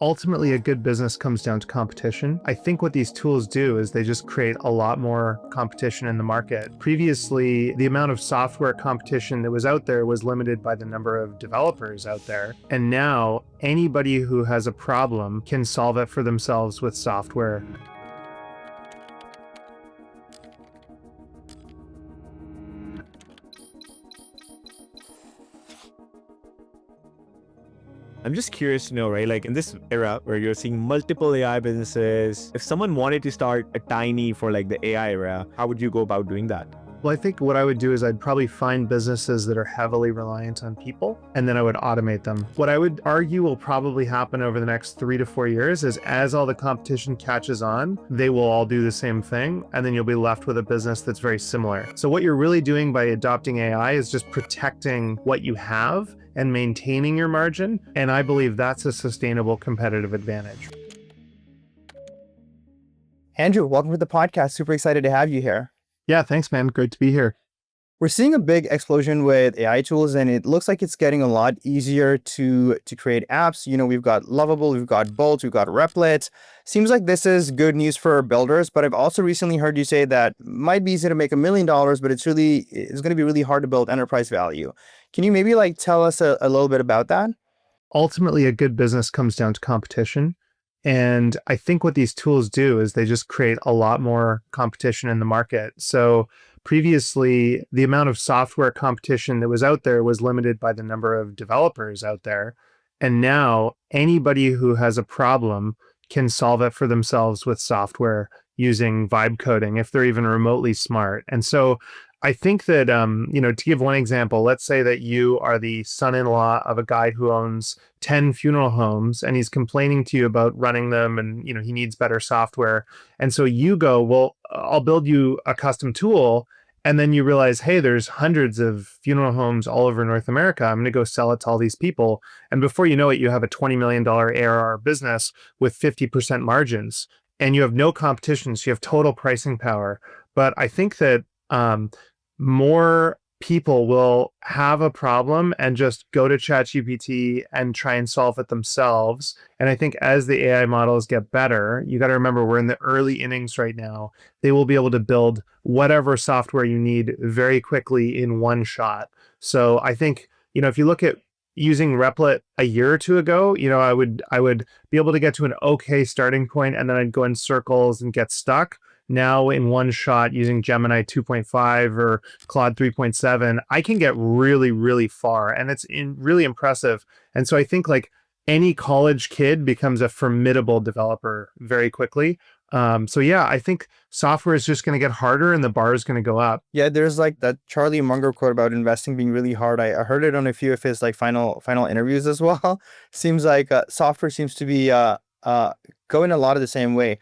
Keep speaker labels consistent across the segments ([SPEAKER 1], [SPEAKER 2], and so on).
[SPEAKER 1] Ultimately, a good business comes down to competition. I think what these tools do is they just create a lot more competition in the market. Previously, the amount of software competition that was out there was limited by the number of developers out there. And now anybody who has a problem can solve it for themselves with software.
[SPEAKER 2] I'm just curious to know, right? Like in this era where you're seeing multiple AI businesses, if someone wanted to start a tiny for like the AI era, how would you go about doing that?
[SPEAKER 1] Well, I think what I would do is I'd probably find businesses that are heavily reliant on people, and then I would automate them. What I would argue will probably happen over the next 3 to 4 years is as all the competition catches on, they will all do the same thing, and then you'll be left with a business that's very similar. So what you're really doing by adopting AI is just protecting what you have and maintaining your margin, and I believe that's a sustainable competitive advantage.
[SPEAKER 3] Andrew, welcome to the podcast. Super excited to have you here.
[SPEAKER 1] Yeah, thanks, man. Great to be here.
[SPEAKER 3] We're seeing a big explosion with AI tools, and it looks like it's getting a lot easier to create apps. You know, we've got Lovable, we've got Bolt, we've got Replit. Seems like this is good news for builders, but I've also recently heard you say that it might be easy to make $1 million, but it's going to be really hard to build enterprise value. Can you maybe tell us a little bit about that?
[SPEAKER 1] Ultimately, a good business comes down to competition. And I think what these tools do is they just create a lot more competition in the market. So previously, the amount of software competition that was out there was limited by the number of developers out there. And now anybody who has a problem can solve it for themselves with software using vibe coding if they're even remotely smart. And so I think that, to give one example, let's say that you are the son-in-law of a guy who owns 10 funeral homes and he's complaining to you about running them and, he needs better software. And so you go, well, I'll build you a custom tool. And then you realize, hey, there's hundreds of funeral homes all over North America. I'm going to go sell it to all these people. And before you know it, you have a $20 million ARR business with 50% margins and you have no competition. So you have total pricing power. But I think that more people will have a problem and just go to ChatGPT and try and solve it themselves. And I think as the AI models get better, you got to remember we're in the early innings right now. They will be able to build whatever software you need very quickly in one shot. So I think, if you look at using Replit a year or two ago, I would be able to get to an okay starting point and then I'd go in circles and get stuck. Now in one shot using Gemini 2.5 or Claude 3.7, I can get really, really far and it's really impressive. And so I think any college kid becomes a formidable developer very quickly. I think software is just going to get harder and the bar is going to go up.
[SPEAKER 3] Yeah, there's that Charlie Munger quote about investing being really hard. I heard it on a few of his final interviews as well. Seems like software seems to be going a lot of the same way.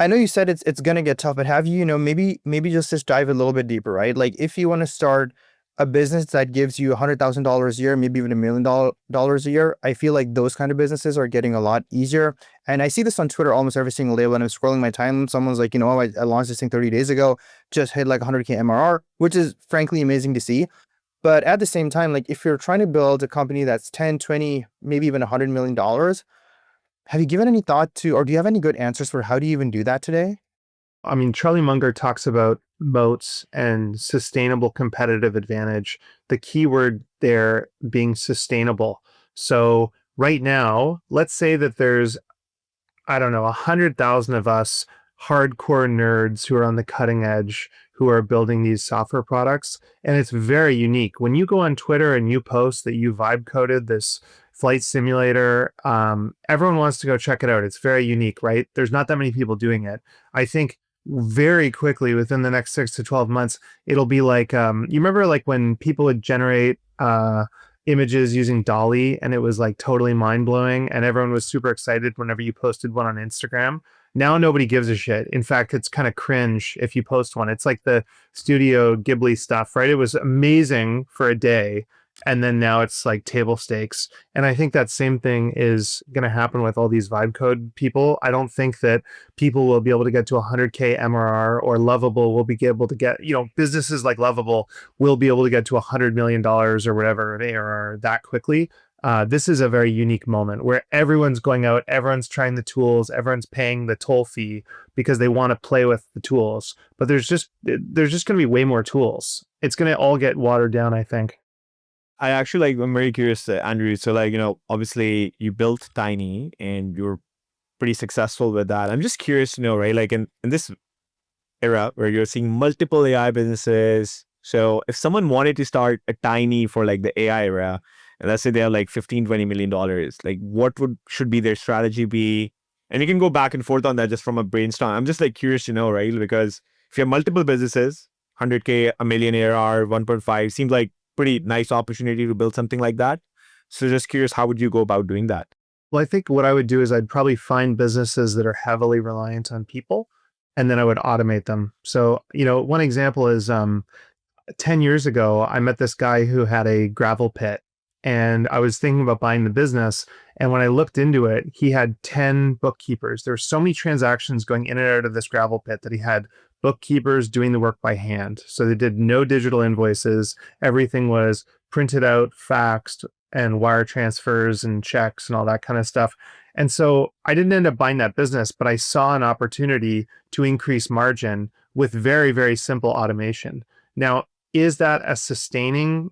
[SPEAKER 3] I know you said it's gonna get tough, but have you, maybe just dive a little bit deeper, right? If you want to start a business that gives you $100,000 a year, maybe even $1 million a year, I feel like those kind of businesses are getting a lot easier. And I see this on Twitter almost every single day when I'm scrolling my timeline. Someone's like, I launched this thing 30 days ago, just hit 100K MRR, which is frankly amazing to see. But at the same time, if you're trying to build a company that's 10, 20, maybe even $100 million, have you given any thought to, or do you have any good answers for how do you even do that today?
[SPEAKER 1] I mean, Charlie Munger talks about moats and sustainable competitive advantage. The key word there being sustainable. So right now, let's say that there's, 100,000 of us hardcore nerds who are on the cutting edge, who are building these software products. And it's very unique. When you go on Twitter and you post that you vibe coded this flight simulator, everyone wants to go check it out. It's very unique, right? There's not that many people doing it. I think very quickly within the next 6 to 12 months, it'll be you remember when people would generate images using Dolly and it was totally mind blowing and everyone was super excited whenever you posted one on Instagram. Now nobody gives a shit. In fact, it's kind of cringe if you post one. It's like the Studio Ghibli stuff, right? It was amazing for a day. And then now it's table stakes. And I think that same thing is going to happen with all these vibe code people. I don't think that people will be able to get to 100K MRR or Lovable will be able to get, businesses like Lovable will be able to get to $100 million or whatever of ARR that quickly. This is a very unique moment where everyone's going out, everyone's trying the tools, everyone's paying the toll fee because they want to play with the tools. But there's just going to be way more tools. It's going to all get watered down, I think.
[SPEAKER 2] I actually I'm very curious, Andrew. So obviously you built Tiny and you're pretty successful with that. I'm just curious to know, right? Like in this era where you're seeing multiple AI businesses. So if someone wanted to start a Tiny for like the AI era, and let's say they have like 15, $20 million, like what should be their strategy be? And you can go back and forth on that just from a brainstorm. I'm just like curious to know, right? Because if you have multiple businesses, 100K, a million ARR, 1.5, seems like pretty nice opportunity to build something like that. So just curious, how would you go about doing that?
[SPEAKER 1] Well, I think what I would do is I'd probably find businesses that are heavily reliant on people, and then I would automate them. So, one example is 10 years ago, I met this guy who had a gravel pit, and I was thinking about buying the business. And when I looked into it, he had 10 bookkeepers. There were so many transactions going in and out of this gravel pit that he had bookkeepers doing the work by hand. So they did no digital invoices. Everything was printed out, faxed, and wire transfers and checks and all that kind of stuff. And so I didn't end up buying that business, but I saw an opportunity to increase margin with very, very simple automation. Now, is that a sustaining,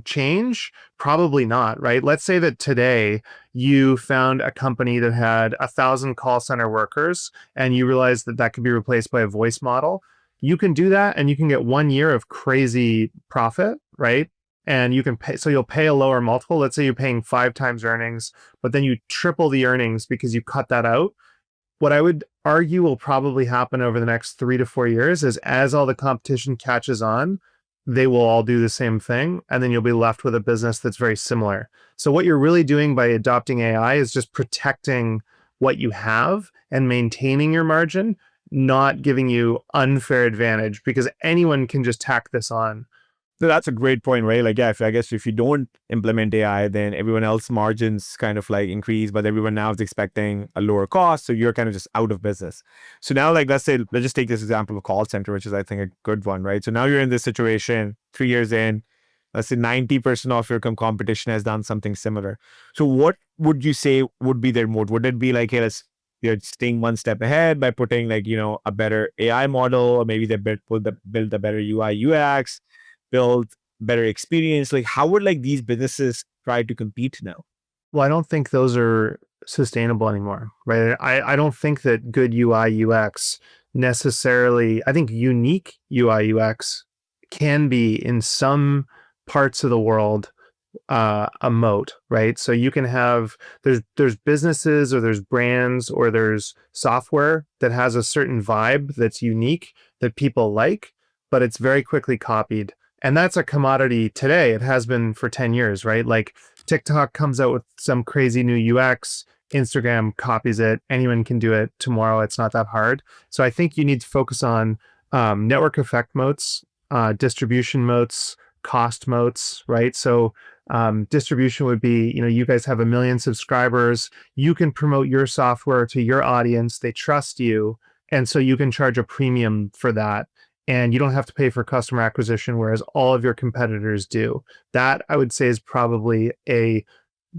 [SPEAKER 1] change? Probably not, right? Let's say that today you found a company that had 1,000 call center workers and you realize that that could be replaced by a voice model. You can do that and you can get 1 year of crazy profit, right? And you can pay, so you'll pay a lower multiple. Let's say you're paying 5 times earnings, but then you triple the earnings because you cut that out. What I would argue will probably happen over the next 3 to 4 years is as all the competition catches on, they will all do the same thing. And then you'll be left with a business that's very similar. So what you're really doing by adopting AI is just protecting what you have and maintaining your margin, not giving you unfair advantage because anyone can just tack this on.
[SPEAKER 2] So that's a great point, right? Like, yeah, I guess if you don't implement AI, then everyone else margins kind of like increase, but everyone now is expecting a lower cost. So you're kind of just out of business. So now, like, let's just take this example of call center, which is, I think, a good one, right? So now you're in this situation 3 years in, let's say 90% of your competition has done something similar. So what would you say would be their mode? Would it be like, hey, you're staying one step ahead by putting like, a better AI model, or maybe they build a better UI, UX, build better experience? Like, how would like these businesses try to compete now?
[SPEAKER 1] Well, I don't think those are sustainable anymore, right? I don't think that good UI UX necessarily, I think unique UI UX can be in some parts of the world a moat, right? So you can have there's businesses or there's brands or there's software that has a certain vibe that's unique that people like, but it's very quickly copied. And that's a commodity today. It has been for 10 years, right? Like TikTok comes out with some crazy new UX, Instagram copies it, anyone can do it tomorrow. It's not that hard. So I think you need to focus on network effect moats, distribution moats, cost moats, right? So distribution would be, you guys have 1 million subscribers. You can promote your software to your audience. They trust you. And so you can charge a premium for that. And you don't have to pay for customer acquisition, whereas all of your competitors do. That, I would say, is probably a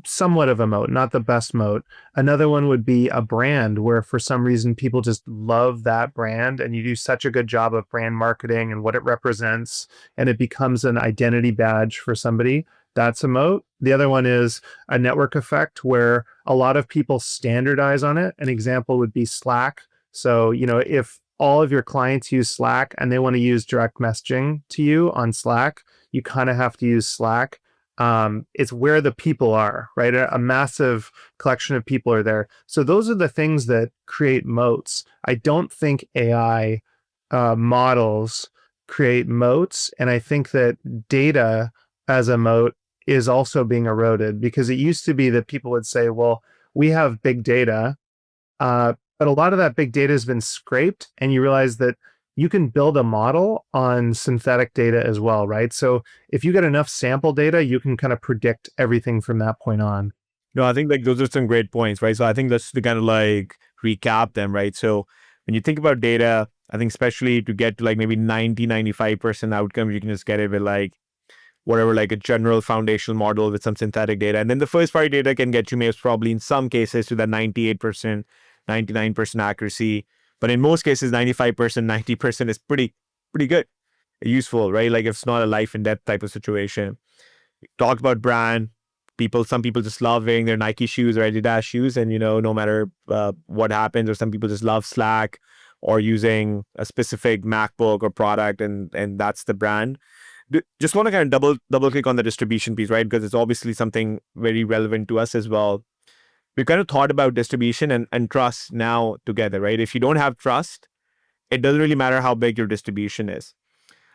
[SPEAKER 1] somewhat of a moat, not the best moat. Another one would be a brand where for some reason people just love that brand and you do such a good job of brand marketing and what it represents, and it becomes an identity badge for somebody. That's a moat. The other one is a network effect where a lot of people standardize on it. An example would be Slack. So, if all of your clients use Slack and they want to use direct messaging to you on Slack, you kind of have to use Slack. It's where the people are, right? A massive collection of people are there. So those are the things that create moats. I don't think AI models create moats. And I think that data as a moat is also being eroded because it used to be that people would say, well, we have big data, but a lot of that big data has been scraped, and you realize that you can build a model on synthetic data as well, right? So if you get enough sample data, you can kind of predict everything from that point on.
[SPEAKER 2] No, I think like those are some great points, right? So I think that's to kind of like recap them, right? So when you think about data, I think especially to get to like maybe 90, 95% outcomes, you can just get it with like whatever, like a general foundational model with some synthetic data. And then the first party data can get you maybe probably in some cases to that 98%, 99% accuracy. But in most cases, 95%, 90% is pretty good, useful, right? Like if it's not a life and death type of situation. Talked about brand. Some people just love wearing their Nike shoes or Adidas shoes, and no matter what happens, or some people just love Slack or using a specific MacBook or product, and that's the brand. Just want to kind of double click on the distribution piece, right? Because it's obviously something very relevant to us as well. We kind of thought about distribution and trust now together, right? If you don't have trust, it doesn't really matter how big your distribution is.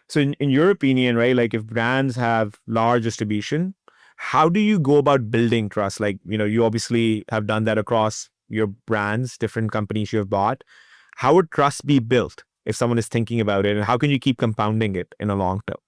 [SPEAKER 2] So in your opinion, right, like if brands have large distribution, how do you go about building trust? Like, you obviously have done that across your brands, different companies you have bought. How would trust be built if someone is thinking about it? And how can you keep compounding it in a long term?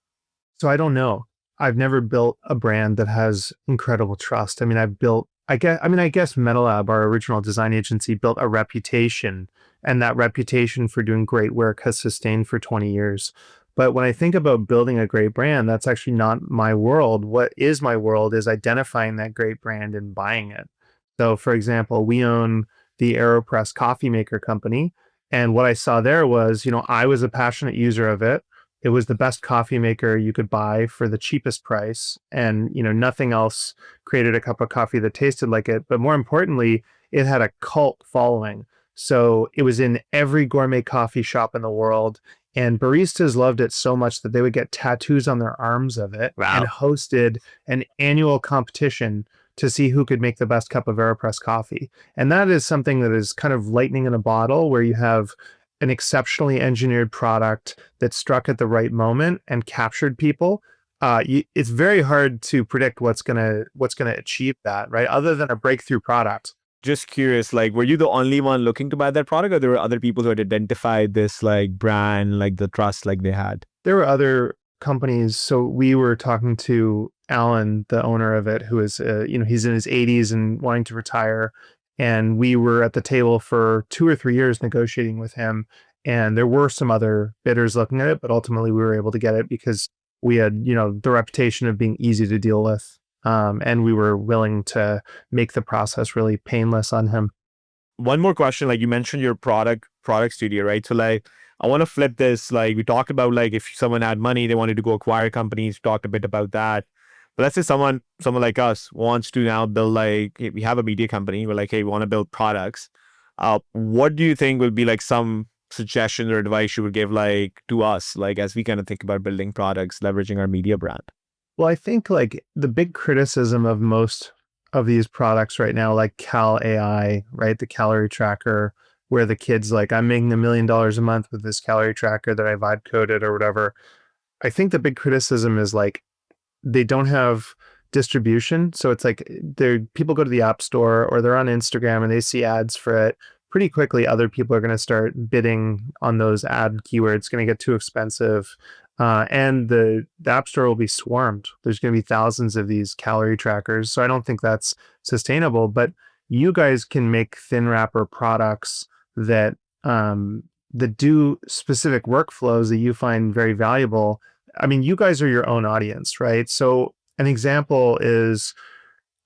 [SPEAKER 1] So I don't know. I've never built a brand that has incredible trust. I mean, I guess MetaLab, our original design agency, built a reputation, and that reputation for doing great work has sustained for 20 years. But when I think about building a great brand, that's actually not my world. What is my world is identifying that great brand and buying it. So, for example, we own the AeroPress coffee maker company. And what I saw there was, I was a passionate user of it. It was the best coffee maker you could buy for the cheapest price. And, nothing else created a cup of coffee that tasted like it. But more importantly, it had a cult following. So it was in every gourmet coffee shop in the world. And baristas loved it so much that they would get tattoos on their arms of it.
[SPEAKER 2] Wow.
[SPEAKER 1] And hosted an annual competition to see who could make the best cup of AeroPress coffee. And that is something that is kind of lightning in a bottle, where you have an exceptionally engineered product that struck at the right moment and captured people. It's very hard to predict what's gonna achieve that, right? Other than a breakthrough product.
[SPEAKER 2] Just curious, like, were you the only one looking to buy that product, or there were other people who had identified this like brand, like the trust, like they had?
[SPEAKER 1] There were other companies. So we were talking to Alan, the owner of it, who is, he's in his 80s and wanting to retire. And we were at the table for 2 or 3 years negotiating with him. And there were some other bidders looking at it, but ultimately we were able to get it because we had, the reputation of being easy to deal with. And we were willing to make the process really painless on him.
[SPEAKER 2] One more question, like you mentioned your product studio, right? So like, I want to flip this. Like we talked about, like if someone had money, they wanted to go acquire companies, talked a bit about that. But let's say someone like us wants to now build, like, hey, we have a media company. We're like, hey, we want to build products. What do you think will be like some suggestions or advice you would give like to us, like as we kind of think about building products, leveraging our media brand?
[SPEAKER 1] Well, I think like the big criticism of most of these products right now, like Cal AI, right? The calorie tracker, where the kid's like, I'm making $1 million a month with this calorie tracker that I vibe coded or whatever. I think the big criticism is like, they don't have distribution. So it's like people go to the App Store or they're on Instagram and they see ads for it. Pretty quickly, other people are going to start bidding on those ad keywords. It's going to get too expensive. And the App Store will be swarmed. There's going to be thousands of these calorie trackers. So I don't think that's sustainable. But you guys can make thin wrapper products that do specific workflows that you find very valuable. I mean, you guys are your own audience, right? So an example is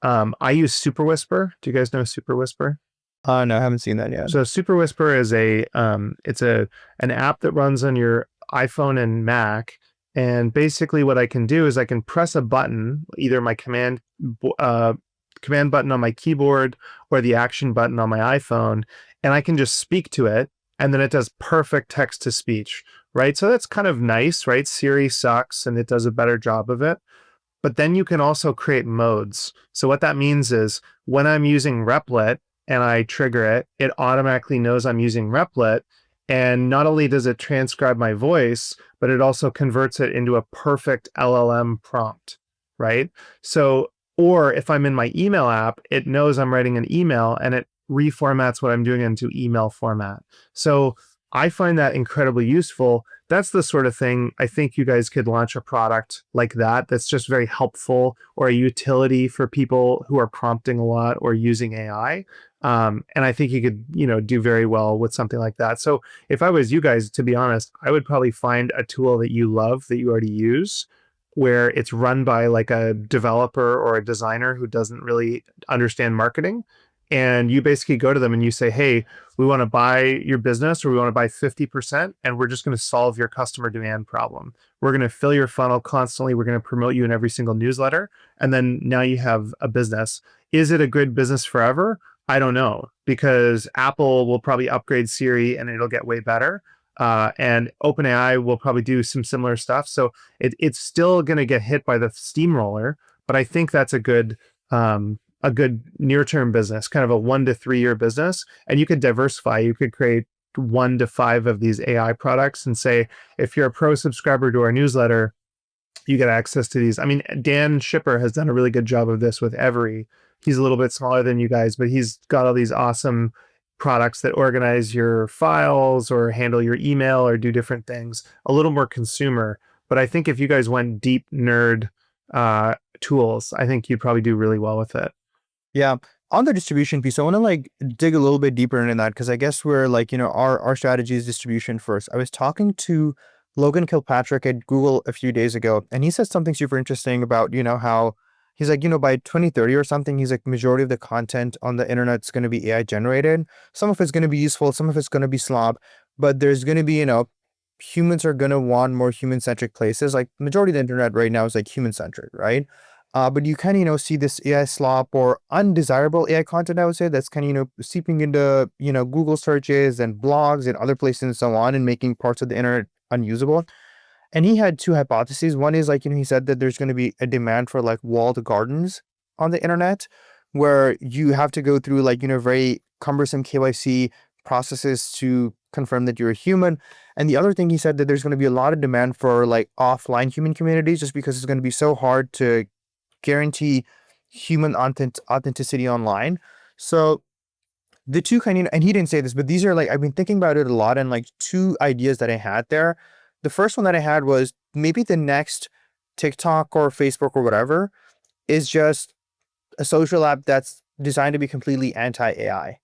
[SPEAKER 1] I use Super Whisper. Do you guys know Super Whisper?
[SPEAKER 3] No, I haven't seen that yet.
[SPEAKER 1] So Super Whisper is an app that runs on your iPhone and Mac. And basically what I can do is I can press a button, either my command button on my keyboard or the action button on my iPhone, and I can just speak to it. And then it does perfect text to speech, right? So that's kind of nice, right? Siri sucks and it does a better job of it. But then you can also create modes. So what that means is when I'm using Replit and I trigger it, it automatically knows I'm using Replit. And not only does it transcribe my voice, but it also converts it into a perfect LLM prompt, right? So, or if I'm in my email app, it knows I'm writing an email and it reformats what I'm doing into email format. So I find that incredibly useful. That's the sort of thing I think you guys could launch a product like that that's just very helpful, or a utility for people who are prompting a lot or using AI. And I think you could, do very well with something like that. So if I was you guys, to be honest, I would probably find a tool that you love, that you already use, where it's run by like a developer or a designer who doesn't really understand marketing. And you basically go to them and you say, hey, we want to buy your business, or we want to buy 50%, and we're just going to solve your customer demand problem. We're going to fill your funnel constantly. We're going to promote you in every single newsletter. And then now you have a business. Is it a good business forever? I don't know, because Apple will probably upgrade Siri and it'll get way better. And OpenAI will probably do some similar stuff. So it's still going to get hit by the steamroller, but I think that's a good near-term business, kind of a 1 to 3 year business. And you could diversify. You could create 1 to 5 of these AI products and say, if you're a pro subscriber to our newsletter, you get access to these. I mean, Dan Shipper has done a really good job of this with Every. He's a little bit smaller than you guys, but he's got all these awesome products that organize your files or handle your email or do different things, a little more consumer. But I think if you guys went deep nerd tools, I think you'd probably do really well with it.
[SPEAKER 3] Yeah. On the distribution piece, I want to like dig a little bit deeper into that, because I guess we're like, our strategy is distribution first. I was talking to Logan Kilpatrick at Google a few days ago, and he said something super interesting about, how he's like, by 2030 or something, he's like, majority of the content on the internet is going to be AI generated. Some of it's going to be useful, some of it's going to be slop, but there's going to be, humans are going to want more human-centric places. Like majority of the internet right now is like human-centric, right? But you kind of, see this AI slop or undesirable AI content, I would say, that's kind of, seeping into, Google searches and blogs and other places and so on, and making parts of the internet unusable. And he had two hypotheses. One is like, he said that there's going to be a demand for like walled gardens on the internet, where you have to go through like, very cumbersome KYC processes to confirm that you're a human. And the other thing, he said that there's going to be a lot of demand for like offline human communities, just because it's going to be so hard to guarantee human authenticity online. So the two kind of, and he didn't say this, but these are like, I've been thinking about it a lot, and like two ideas that I had there. The first one that I had was maybe the next TikTok or Facebook or whatever is just a social app that's designed to be completely anti-AI,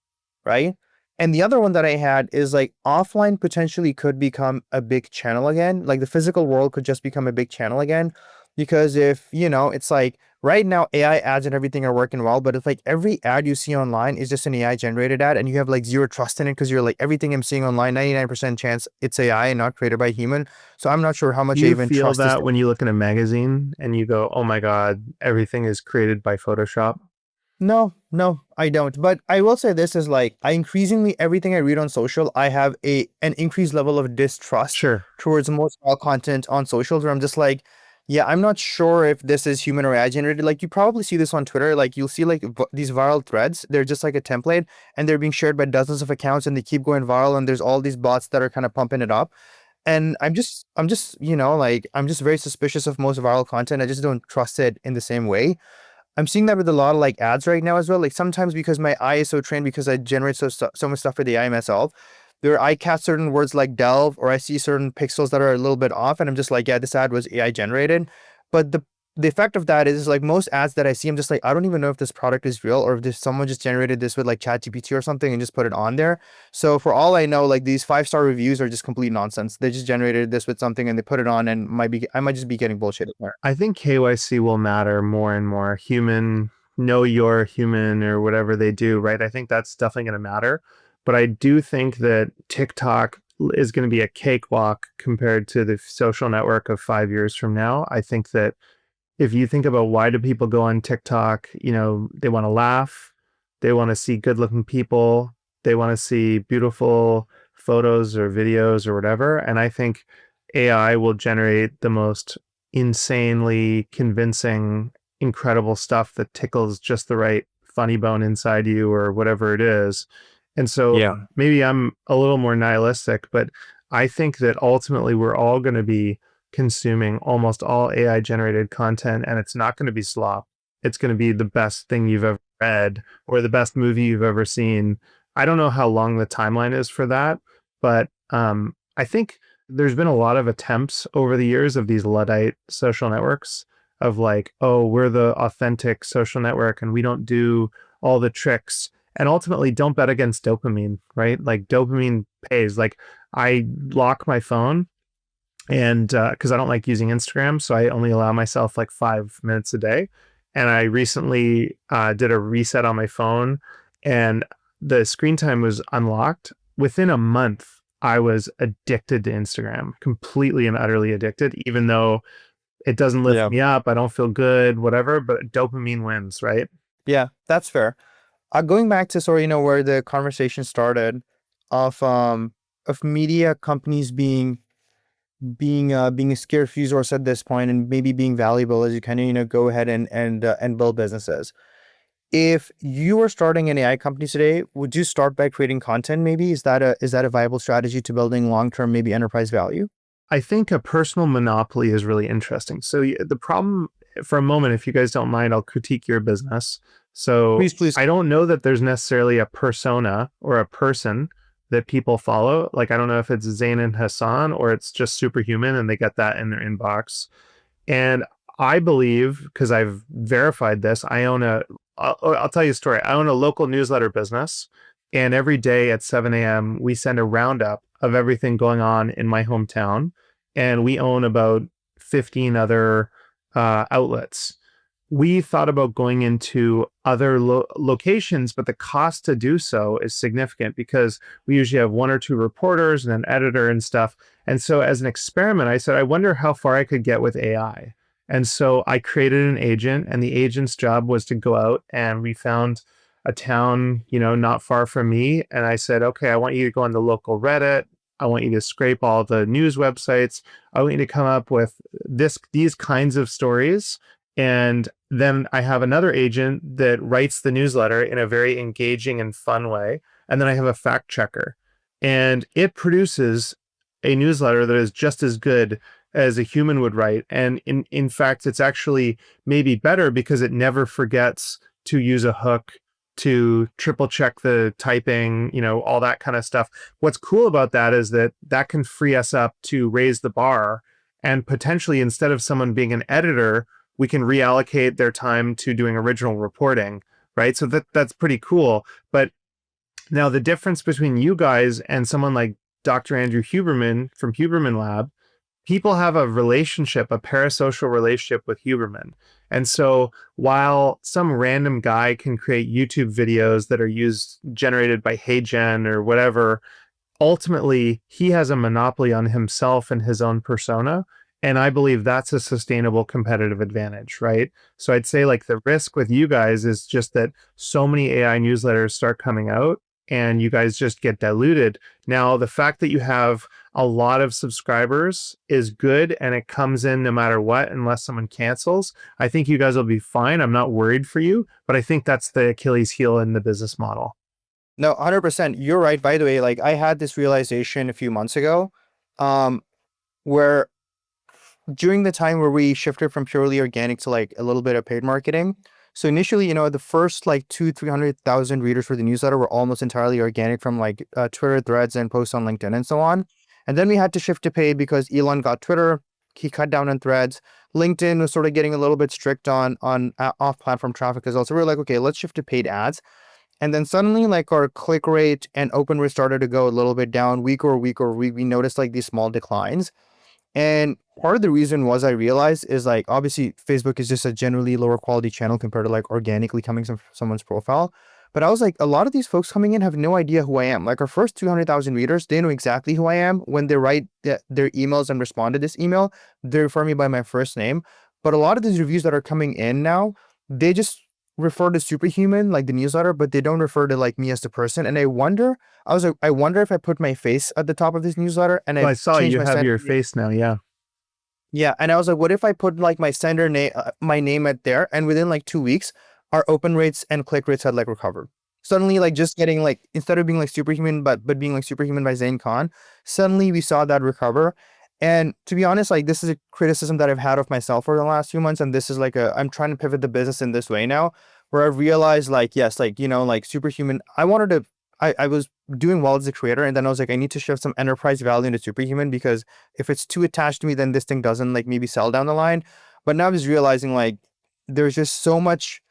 [SPEAKER 3] right? And the other one that I had is like offline potentially could become a big channel again. Like the physical world could just become a big channel again. Because if, it's like right now AI ads and everything are working well, but if like every ad you see online is just an AI generated ad, and you have like zero trust in it, because you're like, everything I'm seeing online, 99% chance it's AI and not created by human. So I'm not sure how much I
[SPEAKER 1] You
[SPEAKER 3] even
[SPEAKER 1] feel
[SPEAKER 3] trust this
[SPEAKER 1] that
[SPEAKER 3] thing.
[SPEAKER 1] when you look in a magazine and you go, oh my God, everything is created by Photoshop?
[SPEAKER 3] No, I don't. But I will say this is like, I increasingly, everything I read on social, I have an increased level of distrust
[SPEAKER 1] Sure.
[SPEAKER 3] towards most all content on socials, where I'm just like, yeah, I'm not sure if this is human or AI generated. Like you probably see this on Twitter. Like you'll see like these viral threads. They're just like a template, and they're being shared by dozens of accounts, and they keep going viral. And there's all these bots that are kind of pumping it up. And I'm just, like, I'm just very suspicious of most viral content. I just don't trust it in the same way. I'm seeing that with a lot of like ads right now as well. Like sometimes, because my eye is so trained, because I generate so much stuff for the AI myself, there I catch certain words like delve, or I see certain pixels that are a little bit off, and I'm just like, yeah, this ad was AI generated. But the effect of that is like most ads that I see, I'm just like, I don't even know if this product is real, or if this someone just generated this with like ChatGPT or something and just put it on there. So for all I know, like these 5-star reviews are just complete nonsense. They just generated this with something and they put it on, and I might just be getting bullshit there.
[SPEAKER 1] I think KYC will matter more and more. Human, know you're human, or whatever they do, right? I think that's definitely going to matter. But I do think that TikTok is going to be a cakewalk compared to the social network of 5 years from now. I think that if you think about why do people go on TikTok, they want to laugh, they want to see good looking people, they want to see beautiful photos or videos or whatever. And I think AI will generate the most insanely convincing, incredible stuff that tickles just the right funny bone inside you or whatever it is. And so
[SPEAKER 2] Yeah.
[SPEAKER 1] maybe I'm a little more nihilistic, but I think that ultimately we're all going to be consuming almost all AI generated content, and it's not going to be slop. It's going to be the best thing you've ever read or the best movie you've ever seen. I don't know how long the timeline is for that, but I think there's been a lot of attempts over the years of these Luddite social networks of like, oh, we're the authentic social network and we don't do all the tricks. And ultimately, don't bet against dopamine, right? Like dopamine pays. Like I lock my phone And because I don't like using Instagram, so I only allow myself like 5 minutes a day. And I recently did a reset on my phone, and the screen time was unlocked. Within a month, I was addicted to Instagram, completely and utterly addicted, even though it doesn't lift
[SPEAKER 3] Yeah.
[SPEAKER 1] me up. I don't feel good, whatever, but dopamine wins, right?
[SPEAKER 3] Yeah, that's fair. Going back to sort of, where the conversation started of media companies being a scarce resource at this point and maybe being valuable as you kind of, go ahead and build businesses. If you were starting an AI company today, would you start by creating content maybe? Is that a viable strategy to building long-term maybe enterprise value?
[SPEAKER 1] I think a personal monopoly is really interesting. So the problem, for a moment, if you guys don't mind, I'll critique your business. So
[SPEAKER 3] Please, please.
[SPEAKER 1] I don't know that there's necessarily a persona or a person that people follow. Like, I don't know if it's Zain and Hassan or it's just Superhuman and they get that in their inbox. And I believe, because I've verified this, I'll tell you a story. I own a local newsletter business. And every day at 7 a.m., we send a roundup of everything going on in my hometown. And we own about 15 other outlets. We thought about going into other locations, but the cost to do so is significant because we usually have one or two reporters and an editor and stuff. And so, as an experiment, I said, I wonder how far I could get with AI. And so I created an agent, and the agent's job was to go out, and we found a town, not far from me. And I said, okay, I want you to go on the local Reddit. I want you to scrape all the news websites. I want you to come up with these kinds of stories. And then I have another agent that writes the newsletter in a very engaging and fun way. And then I have a fact checker. And it produces a newsletter that is just as good as a human would write. And in fact, it's actually maybe better because it never forgets to use a hook, to triple check the typing, all that kind of stuff. What's cool about that is that can free us up to raise the bar, and potentially, instead of someone being an editor, we can reallocate their time to doing original reporting, right? So that's pretty cool. But now the difference between you guys and someone like Dr. Andrew Huberman from Huberman Lab, people have a relationship, a parasocial relationship with Huberman. And so while some random guy can create YouTube videos that are generated by HeyGen or whatever, ultimately he has a monopoly on himself and his own persona. And I believe that's a sustainable competitive advantage, right? So I'd say like the risk with you guys is just that so many AI newsletters start coming out and you guys just get diluted. Now, the fact that you have a lot of subscribers is good, and it comes in no matter what, unless someone cancels. I think you guys will be fine. I'm not worried for you, but I think that's the Achilles heel in the business model.
[SPEAKER 3] No, 100%. You're right. By the way, like I had this realization a few months ago, where during the time where we shifted from purely organic to like a little bit of paid marketing. So initially, the first like 300,000 readers for the newsletter were almost entirely organic from like Twitter threads and posts on LinkedIn and so on. And then we had to shift to paid because Elon got Twitter. He cut down on threads. LinkedIn was sort of getting a little bit strict on off-platform traffic as well. So we were like, okay, let's shift to paid ads. And then suddenly like our click rate and open rate started to go a little bit down week over week. We noticed like these small declines. And part of the reason was I realized is like, obviously Facebook is just a generally lower quality channel compared to like organically coming from someone's profile. But I was like, a lot of these folks coming in have no idea who I am. Like our first 200,000 readers, they know exactly who I am. When they write their emails and respond to this email, they refer me by my first name. But a lot of these reviews that are coming in now, they just refer to Superhuman, like the newsletter, but they don't refer to like me as the person. And I was like, I wonder if I put my face at the top of this newsletter and
[SPEAKER 1] Well, I saw
[SPEAKER 3] changed
[SPEAKER 1] you
[SPEAKER 3] my
[SPEAKER 1] have
[SPEAKER 3] sender
[SPEAKER 1] your
[SPEAKER 3] name.
[SPEAKER 1] face now. Yeah.
[SPEAKER 3] Yeah, and I was like, what if I put like my sender name, my name at there, and within like 2 weeks, our open rates and click rates had like recovered. Suddenly, like just getting like instead of being like Superhuman, but being like Superhuman by Zain Khan, suddenly we saw that recover. And to be honest, like this is a criticism that I've had of myself for the last few months, and this is like I'm trying to pivot the business in this way now, where I've realized like yes, like like Superhuman, I was doing well as a creator, and then I was like, I need to shift some enterprise value into Superhuman because if it's too attached to me, then this thing doesn't like maybe sell down the line. But now I was realizing like there's just so much,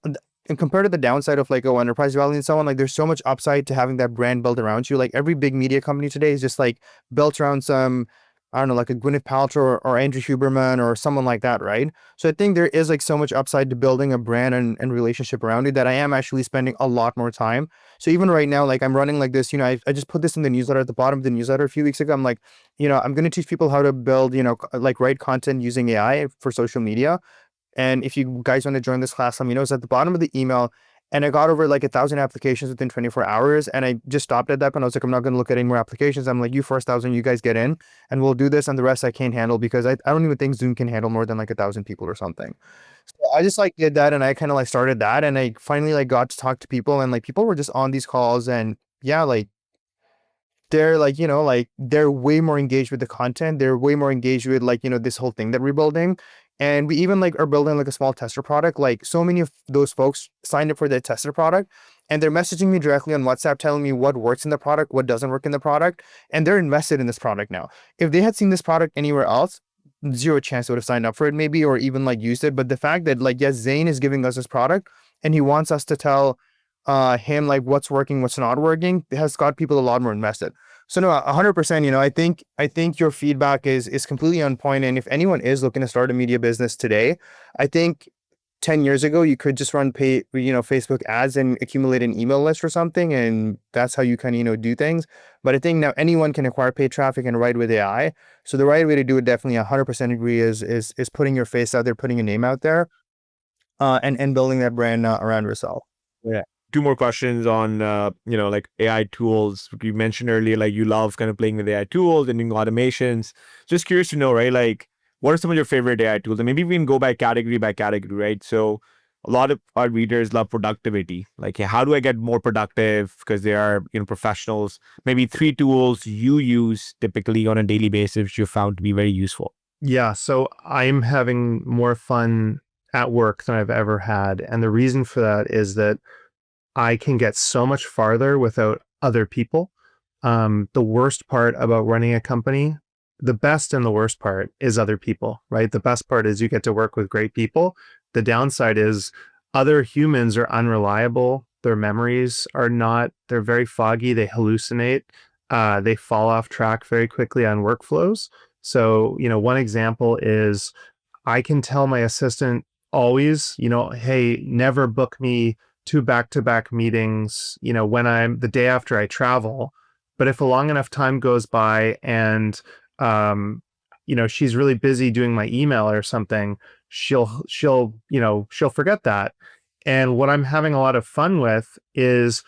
[SPEAKER 3] and compared to the downside of like enterprise value and so on, like there's so much upside to having that brand built around you. Like every big media company today is just like built around some I don't know, like a Gwyneth Paltrow or Andrew Huberman or someone like that, right? So I think there is like so much upside to building a brand and relationship around it that I am actually spending a lot more time. So even right now, like I'm running like this, I just put this in the newsletter at the bottom of the newsletter a few weeks ago. I'm like, I'm going to teach people how to build, like write content using AI for social media. And if you guys want to join this class, let me know. It's at the bottom of the email. And I got over like 1,000 applications within 24 hours. And I just stopped at that point. I was like, I'm not going to look at any more applications. I'm like, you first 1,000, you guys get in and we'll do this. And the rest I can't handle because I don't even think Zoom can handle more than like 1,000 people or something. So I just like did that and I kind of like started that. And I finally like got to talk to people and like people were just on these calls and yeah, like they're like, like they're way more engaged with the content. They're way more engaged with like, this whole thing that we're building. And we even like are building like a small tester product. Like so many of those folks signed up for the tester product and they're messaging me directly on WhatsApp telling me what works in the product, what doesn't work in the product. And they're invested in this product now. If they had seen this product anywhere else, zero chance they would have signed up for it maybe, or even like used it. But the fact that like, yes, Zane is giving us this product and he wants us to tell him like what's working, what's not working, has got people a lot more invested. So no, 100%, I think your feedback is completely on point. And if anyone is looking to start a media business today, I think 10 years ago, you could just run Facebook ads and accumulate an email list or something. And that's how you kind of, do things. But I think now anyone can acquire paid traffic and write with AI. So the right way to do it, definitely 100% agree is putting your face out there, putting your name out there, and building that brand around yourself.
[SPEAKER 2] Yeah. Two more questions on, like AI tools. You mentioned earlier, like you love kind of playing with AI tools and doing automations. Just curious to know, right? Like, what are some of your favorite AI tools? And maybe we can go by category, right? So a lot of our readers love productivity. Like, how do I get more productive? Because they are, professionals. Maybe 3 tools you use typically on a daily basis, which you found to be very useful.
[SPEAKER 1] Yeah, so I'm having more fun at work than I've ever had. And the reason for that is that I can get so much farther without other people. The worst part about running a company, the best and the worst part is other people, right? The best part is you get to work with great people. The downside is other humans are unreliable. Their memories are not, they're very foggy. They hallucinate. They fall off track very quickly on workflows. So, one example is I can tell my assistant always, hey, never book me 2 back-to-back meetings, when I'm the day after I travel. But if a long enough time goes by and, she's really busy doing my email or something, she'll forget that. And what I'm having a lot of fun with is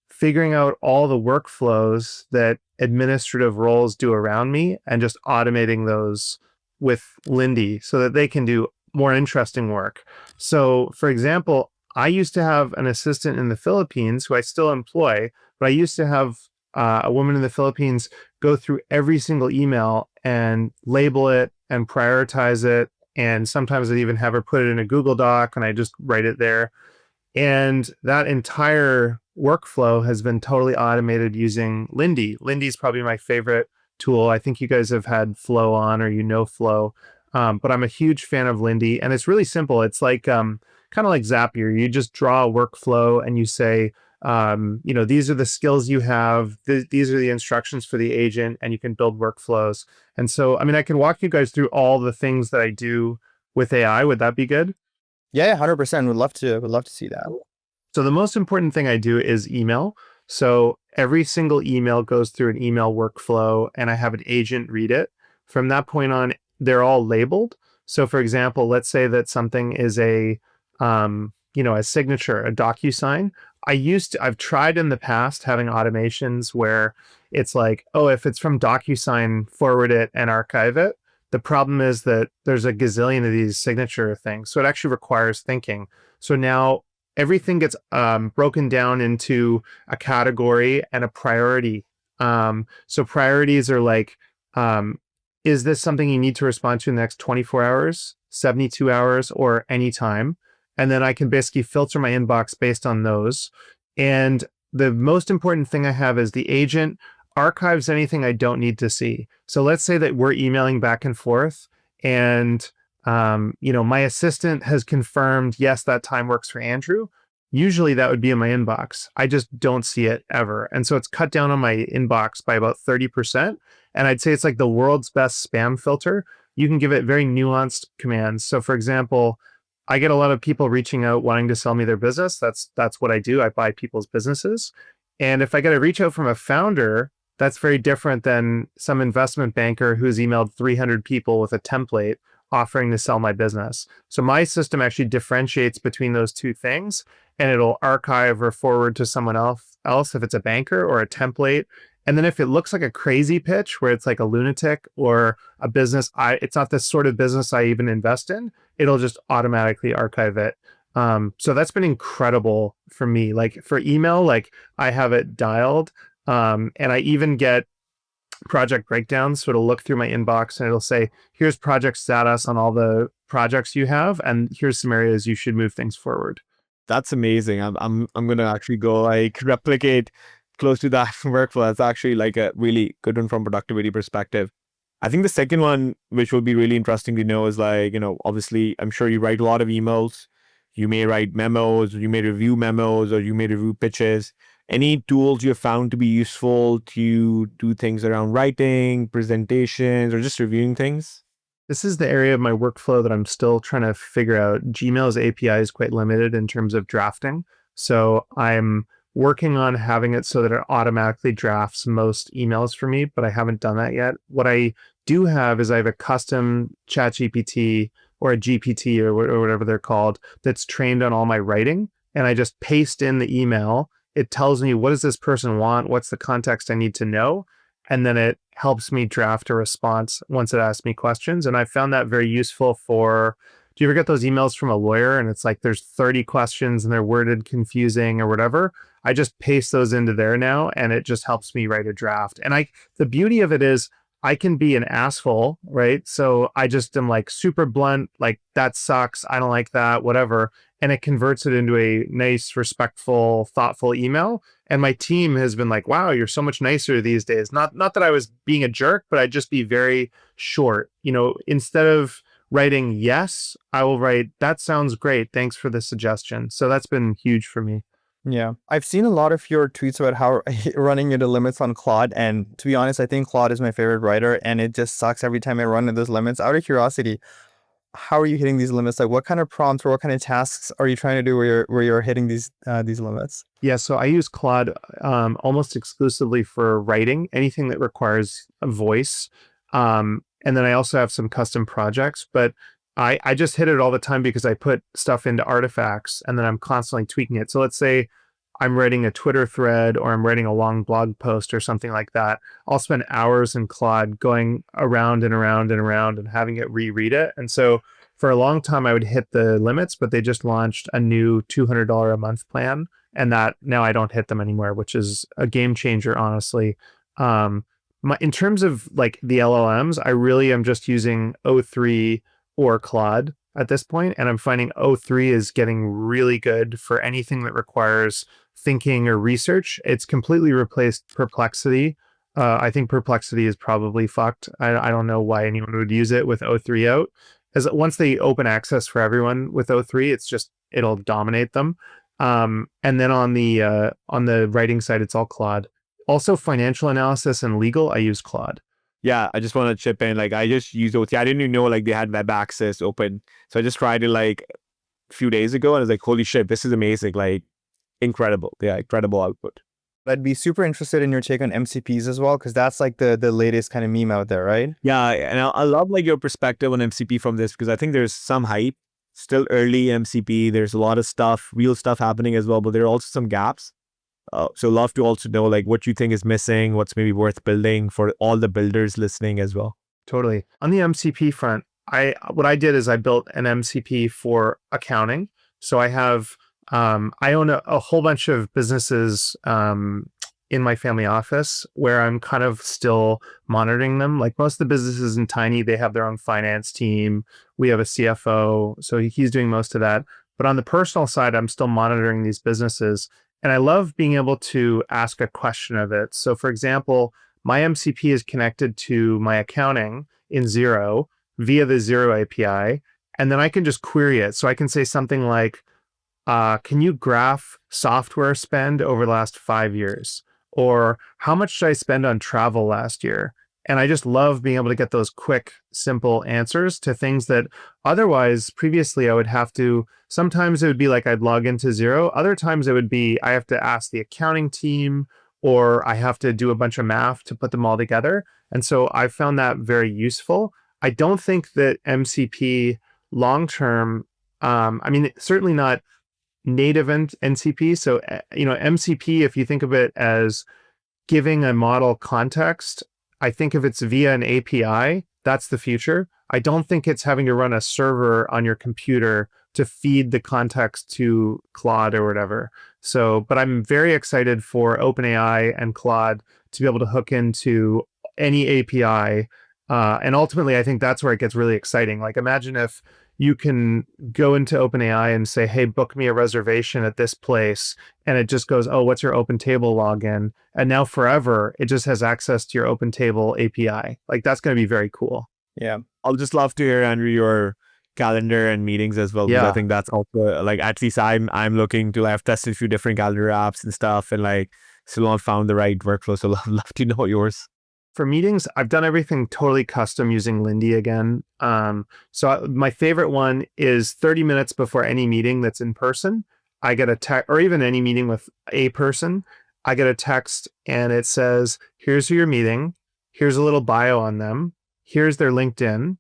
[SPEAKER 1] figuring out all the workflows that administrative roles do around me and just automating those with Lindy so that they can do more interesting work. So, for example, I used to have an assistant in the Philippines who I still employ, but I used to have a woman in the Philippines go through every single email and label it and prioritize it. And sometimes I'd even have her put it in a Google Doc and I just write it there. And that entire workflow has been totally automated using Lindy. Lindy's probably my favorite tool. I think you guys have had Flow on or Flow, but I'm a huge fan of Lindy. And it's really simple. It's like kind of like Zapier. You just draw a workflow and you say, these are the skills you have. These are the instructions for the agent, and you can build workflows. And so, I can walk you guys through all the things that I do with AI. Would that be good?
[SPEAKER 3] Yeah, 100%. Would love to see that.
[SPEAKER 1] So the most important thing I do is email. So every single email goes through an email workflow and I have an agent read it. From that point on, they're all labeled. So for example, let's say that something is a signature, a DocuSign. I've tried in the past having automations where it's like, oh, if it's from DocuSign, forward it and archive it. The problem is that there's a gazillion of these signature things. So it actually requires thinking. So now everything gets broken down into a category and a priority. So priorities are like, is this something you need to respond to in the next 24 hours, 72 hours, or any time? And then I can basically filter my inbox based on those. And the most important thing I have is the agent archives anything I don't need to see. So let's say that we're emailing back and forth and my assistant has confirmed, yes, that time works for Andrew. usually that would be in my inbox. I just don't see it ever. And so it's cut down on my inbox by about 30%. And I'd say it's like the world's best spam filter. You can give it very nuanced commands. So for example, I get a lot of people reaching out wanting to sell me their business. That's what I do. I buy people's businesses. And if I get a reach out from a founder, that's very different than some investment banker who's emailed 300 people with a template offering to sell my business. So my system actually differentiates between those two things, and it'll archive or forward to someone else if it's a banker or a template. And then if it looks like a crazy pitch where it's like a lunatic or a business, it's not the sort of business I even invest in, it'll just automatically archive it. So that's been incredible for me. Like for email, like I have it dialed, and I even get project breakdowns. So it'll look through my inbox and it'll say, here's project status on all the projects you have, and here's some areas you should move things forward.
[SPEAKER 2] That's amazing. I'm gonna actually go like replicate close to that workflow. That's actually like a really good one from productivity perspective. I think the second one, which will be really interesting to know, is like, obviously, I'm sure you write a lot of emails. You may write memos, you may review memos, or you may review pitches. Any tools you have found to be useful to do things around writing, presentations, or just reviewing things?
[SPEAKER 1] This is the area of my workflow that I'm still trying to figure out. Gmail's API is quite limited in terms of drafting. So I'm working on having it so that it automatically drafts most emails for me, but I haven't done that yet. What I do have is I have a custom ChatGPT or a GPT or whatever they're called that's trained on all my writing. And I just paste in the email. It tells me, what does this person want? What's the context I need to know? And then it helps me draft a response once it asks me questions. And I found that very useful for, do you ever get those emails from a lawyer and it's like there's 30 questions and they're worded confusing or whatever? I just paste those into there now and it just helps me write a draft. And the beauty of it is I can be an asshole, right? So I just am like super blunt, like that sucks, I don't like that, whatever. And it converts it into a nice, respectful, thoughtful email. And my team has been like, wow, you're so much nicer these days. Not that I was being a jerk, but I'd just be very short. Instead of writing yes, I will write, that sounds great, thanks for the suggestion. So that's been huge for me.
[SPEAKER 3] Yeah, I've seen a lot of your tweets about how running into limits on Claude. And to be honest, I think Claude is my favorite writer, and it just sucks every time I run into those limits. Out of curiosity, how are you hitting these limits? Like, what kind of prompts or what kind of tasks are you trying to do where you're hitting these limits?
[SPEAKER 1] Yeah, so I use Claude almost exclusively for writing, anything that requires a voice. And then I also have some custom projects, but I just hit it all the time because I put stuff into artifacts and then I'm constantly tweaking it. So let's say I'm writing a Twitter thread or I'm writing a long blog post or something like that. I'll spend hours in Claude going around and around and around and having it reread it. And so for a long time, I would hit the limits, but they just launched a new $200 a month plan. And that now I don't hit them anymore, which is a game changer, honestly. In terms of like the LLMs, I really am just using O3 or Claude at this point, and I'm finding O3 is getting really good for anything that requires thinking or research. It's completely replaced Perplexity. I think Perplexity is probably fucked. I don't know why anyone would use it with O3 out. As once they open access for everyone with O3, it'll dominate them. And then on the writing side, it's all Claude. Also, financial analysis and legal, I use Claude.
[SPEAKER 2] Yeah, I just want to chip in. Like, I just used OT. I didn't even know like they had web access open. So I just tried it like a few days ago and I was like, holy shit, this is amazing. Like, incredible. Yeah, incredible output.
[SPEAKER 3] I'd be super interested in your take on MCPs as well, because that's like the latest kind of meme out there, right?
[SPEAKER 2] Yeah, and I love like your perspective on MCP from this, because I think there's some hype, still early MCP. There's a lot of stuff, real stuff happening as well, but there are also some gaps. So love to also know like what you think is missing, what's maybe worth building for all the builders listening as well.
[SPEAKER 1] Totally. On the MCP front, what I did is I built an MCP for accounting. So I have I own a whole bunch of businesses in my family office where I'm kind of still monitoring them. Like most of the businesses in Tiny, they have their own finance team. We have a CFO, so he's doing most of that. But on the personal side, I'm still monitoring these businesses. And I love being able to ask a question of it. So for example, my MCP is connected to my accounting in Xero via the Xero API. And then I can just query it. So I can say something like, can you graph software spend over the last 5 years? Or how much did I spend on travel last year? And I just love being able to get those quick, simple answers to things that otherwise previously I would have to, sometimes it would be like I'd log into Xero. Other times it would be I have to ask the accounting team or I have to do a bunch of math to put them all together. And so I found that very useful. I don't think that MCP long term, I mean, certainly not native NCP. So, MCP, if you think of it as giving a model context, I think if it's via an API, that's the future. I don't think it's having to run a server on your computer to feed the context to Claude or whatever. So, but I'm very excited for OpenAI and Claude to be able to hook into any API. And ultimately, I think that's where it gets really exciting. Like, imagine if you can go into OpenAI and say, hey, book me a reservation at this place. And it just goes, oh, what's your OpenTable login? And now forever, it just has access to your OpenTable API. Like, that's going to be very cool.
[SPEAKER 3] Yeah.
[SPEAKER 2] I'll just love to hear, Andrew, your calendar and meetings as well. Because
[SPEAKER 1] Yeah.
[SPEAKER 2] I think that's also like, at least I'm looking to, I've tested a few different calendar apps and stuff and like still not found the right workflow. So love to know yours.
[SPEAKER 1] For meetings, I've done everything totally custom using Lindy again. My favorite one is 30 minutes before any meeting that's in person, I get a text, or even any meeting with a person, I get a text and it says, here's your meeting. Here's a little bio on them. Here's their LinkedIn.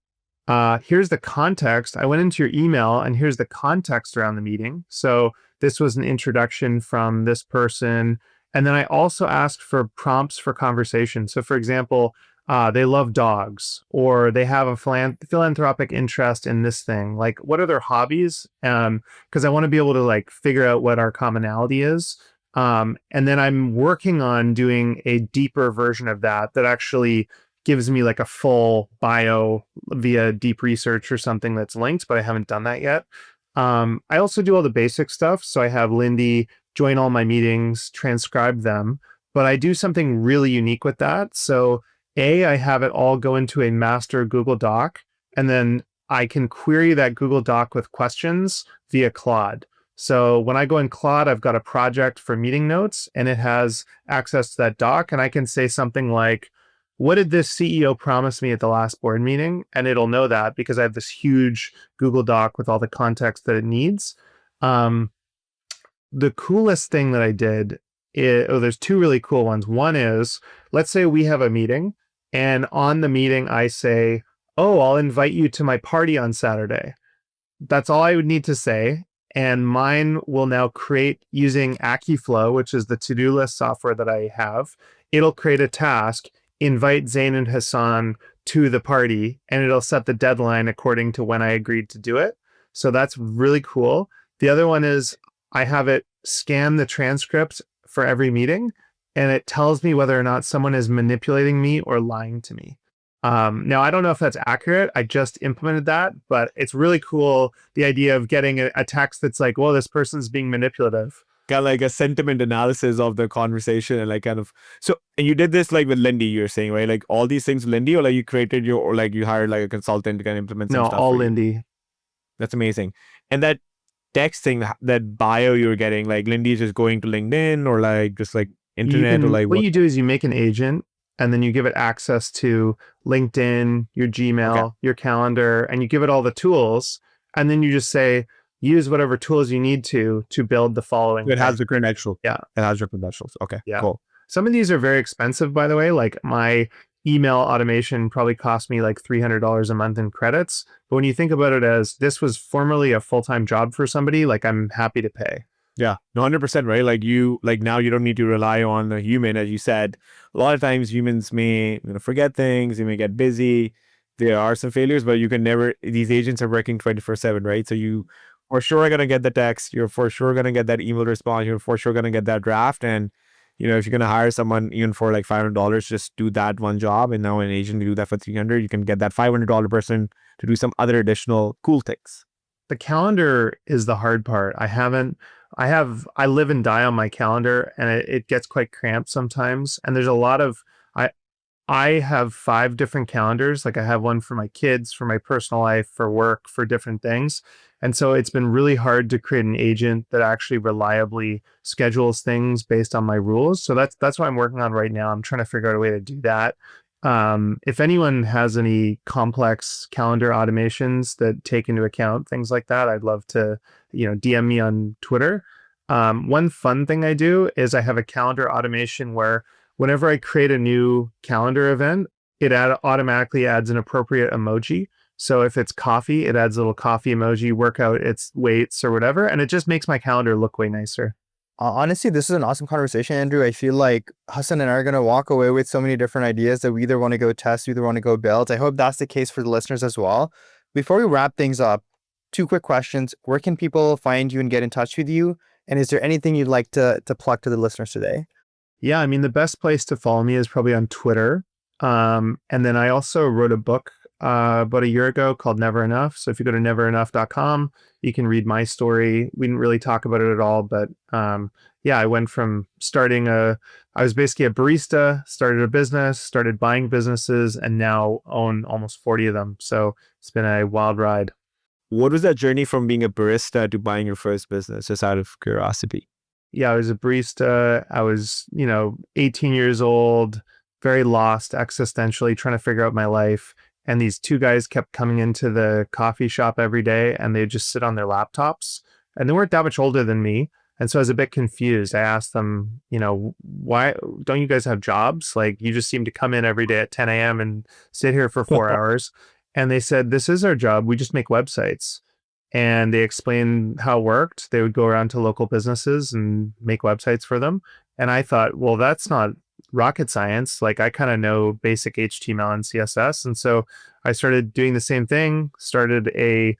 [SPEAKER 1] Here's the context. I went into your email and here's the context around the meeting. So this was an introduction from this person. And then I also asked for prompts for conversation. So for example, they love dogs or they have a philanthropic interest in this thing. Like, what are their hobbies? Because I want to be able to like figure out what our commonality is. And then I'm working on doing a deeper version of that actually gives me like a full bio via deep research or something that's linked, but I haven't done that yet. I also do all the basic stuff. So I have Lindy join all my meetings, transcribe them, but I do something really unique with that. So I have it all go into a master Google Doc, and then I can query that Google Doc with questions via Claude. So when I go in Claude, I've got a project for meeting notes and it has access to that doc. And I can say something like, what did this CEO promise me at the last board meeting? And it'll know that because I have this huge Google Doc with all the context that it needs. The coolest thing that I did there's two really cool ones. One is, let's say we have a meeting and on the meeting I say, oh, I'll invite you to my party on Saturday. That's all I would need to say. And mine will now create using AccuFlow, which is the to-do list software that I have. It'll create a task, invite Zain and Hassan to the party, and it'll set the deadline according to when I agreed to do it. So that's really cool. The other one is I have it scan the transcript for every meeting, and it tells me whether or not someone is manipulating me or lying to me. Now, I don't know if that's accurate. I just implemented that, but it's really cool. The idea of getting a text that's like, well, this person's being manipulative.
[SPEAKER 2] Got like a sentiment analysis of the conversation and like kind of, so, and you did this like with Lindy, you're saying, right? Like all these things with Lindy, or like you created or like you hired like a consultant to kind of implement some
[SPEAKER 1] No,
[SPEAKER 2] stuff?
[SPEAKER 1] all
[SPEAKER 2] for you?
[SPEAKER 1] Lindy.
[SPEAKER 2] That's amazing. And that text thing, that bio you're getting, like Lindy is just going to LinkedIn or like just like internet or like
[SPEAKER 1] what you do is you make an agent and then you give it access to LinkedIn, your Gmail, your calendar, and you give it all the tools. And then you just say, use whatever tools you need to build the following.
[SPEAKER 2] It has the credentials.
[SPEAKER 1] Yeah.
[SPEAKER 2] It has your credentials. Okay.
[SPEAKER 1] Yeah.
[SPEAKER 2] Cool.
[SPEAKER 1] Some of these are very expensive, by the way. Like my email automation probably cost me like $300 a month in credits. But when you think about it as this was formerly a full-time job for somebody, like I'm happy to pay.
[SPEAKER 2] Yeah, 100%, right? Like you, like now you don't need to rely on a human, as you said. A lot of times humans may forget things, they may get busy. There are some failures, but you can never, these agents are working 24/7, right? So you for sure are going to get the text, you're for sure going to get that email response, you're for sure going to get that draft. And, if you're going to hire someone even for like $500, just do that one job. And now an agent to do that for $300, you can get that $500 person to do some other additional cool things.
[SPEAKER 1] The calendar is the hard part. I live and die on my calendar and it gets quite cramped sometimes. And there's a lot of, I have 5 different calendars. Like I have one for my kids, for my personal life, for work, for different things. And so it's been really hard to create an agent that actually reliably schedules things based on my rules. So that's what I'm working on right now. I'm trying to figure out a way to do that. If anyone has any complex calendar automations that take into account things like that, I'd love to, DM me on Twitter. One fun thing I do is I have a calendar automation where whenever I create a new calendar event, it automatically adds an appropriate emoji. So if it's coffee, it adds a little coffee emoji, workout, it's weights or whatever. And it just makes my calendar look way nicer.
[SPEAKER 3] Honestly, this is an awesome conversation, Andrew. I feel like Hassan and I are going to walk away with so many different ideas that we either want to go test, we either want to go build. I hope that's the case for the listeners as well. Before we wrap things up, 2 quick questions. Where can people find you and get in touch with you? And is there anything you'd like to plug to the listeners today?
[SPEAKER 1] Yeah, I mean, the best place to follow me is probably on Twitter. And then I also wrote a book about a year ago called Never Enough. So if you go to neverenough.com, you can read my story. We didn't really talk about it at all, but yeah, I went from I was basically a barista, started a business, started buying businesses, and now own almost 40 of them. So it's been a wild ride.
[SPEAKER 2] What was that journey from being a barista to buying your first business, just out of curiosity?
[SPEAKER 1] Yeah, I was a barista. I was, 18 years old, very lost existentially, trying to figure out my life. And these 2 guys kept coming into the coffee shop every day and they'd just sit on their laptops. And they weren't that much older than me. And so I was a bit confused. I asked them, why don't you guys have jobs? Like, you just seem to come in every day at 10 a.m. and sit here for 4 hours. And they said, this is our job. We just make websites. And they explained how it worked. They would go around to local businesses and make websites for them. And I thought, well, that's not rocket science. Like, I kind of know basic HTML and CSS. And so I started doing the same thing, started a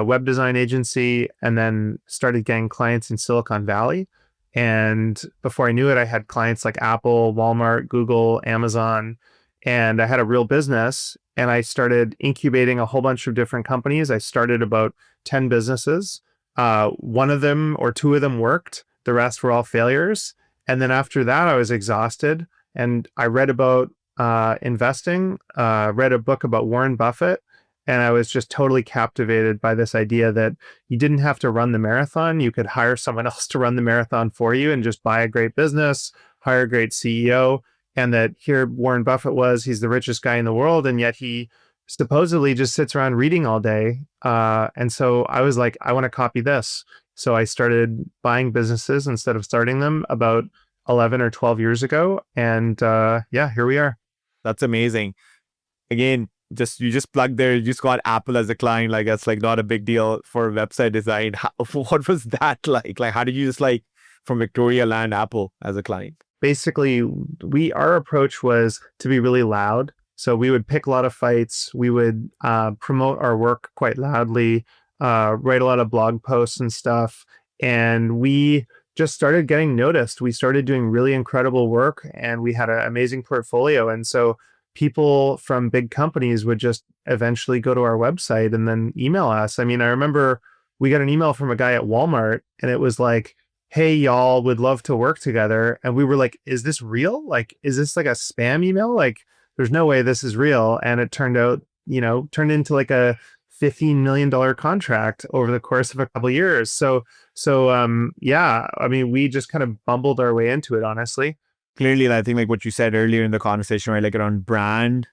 [SPEAKER 1] web design agency, and then started getting clients in Silicon Valley. And before I knew it, I had clients like Apple, Walmart, Google, Amazon, and I had a real business. And I started incubating a whole bunch of different companies. I started about 10 businesses. 1 of them or 2 of them worked. The rest were all failures. And then after that, I was exhausted. And I read about investing, read a book about Warren Buffett. And I was just totally captivated by this idea that you didn't have to run the marathon. You could hire someone else to run the marathon for you and just buy a great business, hire a great CEO. And that here Warren Buffett he's the richest guy in the world. And yet he supposedly just sits around reading all day. And so I was like, I want to copy this. So I started buying businesses instead of starting them about 11 or 12 years ago. And yeah, here we are.
[SPEAKER 2] That's amazing. Again, you just plug there, you just got Apple as a client. Like, that's like not a big deal for website design. What was that like? Like, how did you just from Victoria land Apple as a client?
[SPEAKER 1] Basically, our approach was to be really loud. So we would pick a lot of fights. We would promote our work quite loudly, write a lot of blog posts and stuff. And we just started getting noticed. We started doing really incredible work and we had an amazing portfolio. And so people from big companies would just eventually go to our website and then email us. I mean, I remember we got an email from a guy at Walmart and it was like, hey, y'all, would love to work together. And we were like, is this real? Like, is this like a spam email? Like, there's no way this is real. And it turned into like a $15 million contract over the course of a couple of years. So yeah, I mean, we just kind of bumbled our way into it, honestly.
[SPEAKER 2] Clearly, I think like what you said earlier in the conversation, right? Like around brand,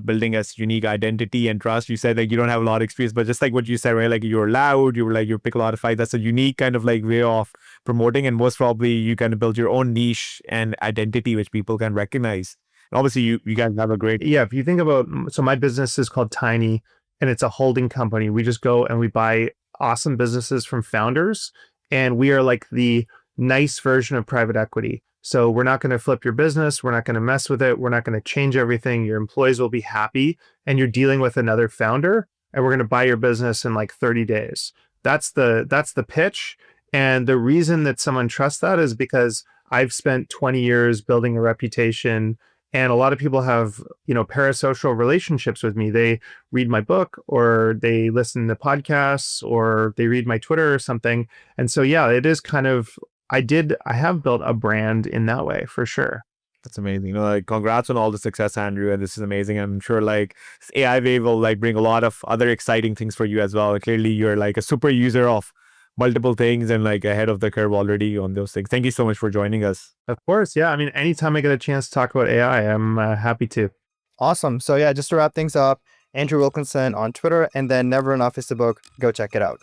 [SPEAKER 2] building a unique identity and trust. You said like you don't have a lot of experience, but just like what you said, right? Like you're loud, you pick a lot of fights. That's a unique kind of like way of promoting, and most probably you kind of build your own niche and identity which people can recognize. And obviously you guys have a great...
[SPEAKER 1] Yeah, if you think about, so my business is called Tiny and it's a holding company. We just go and we buy awesome businesses from founders, and we are like the nice version of private equity. So we're not going to flip your business. We're not going to mess with it. We're not going to change everything. Your employees will be happy, and you're dealing with another founder, and we're going to buy your business in like 30 days. That's the pitch. And the reason that someone trusts that is because I've spent 20 years building a reputation, and a lot of people have, parasocial relationships with me. They read my book, or they listen to podcasts, or they read my Twitter or something. And so, yeah, it is kind of, I have built a brand in that way for sure.
[SPEAKER 2] That's amazing. You know, like congrats on all the success, Andrew. And this is amazing. I'm sure like this AI wave will like bring a lot of other exciting things for you as well. Clearly, you're like a super user of multiple things and like ahead of the curve already on those things. Thank you so much for joining us.
[SPEAKER 1] Of course. Yeah. I mean, anytime I get a chance to talk about AI, I'm happy to.
[SPEAKER 3] Awesome. So yeah, just to wrap things up, Andrew Wilkinson on Twitter, and then Never Enough is the book. Go check it out.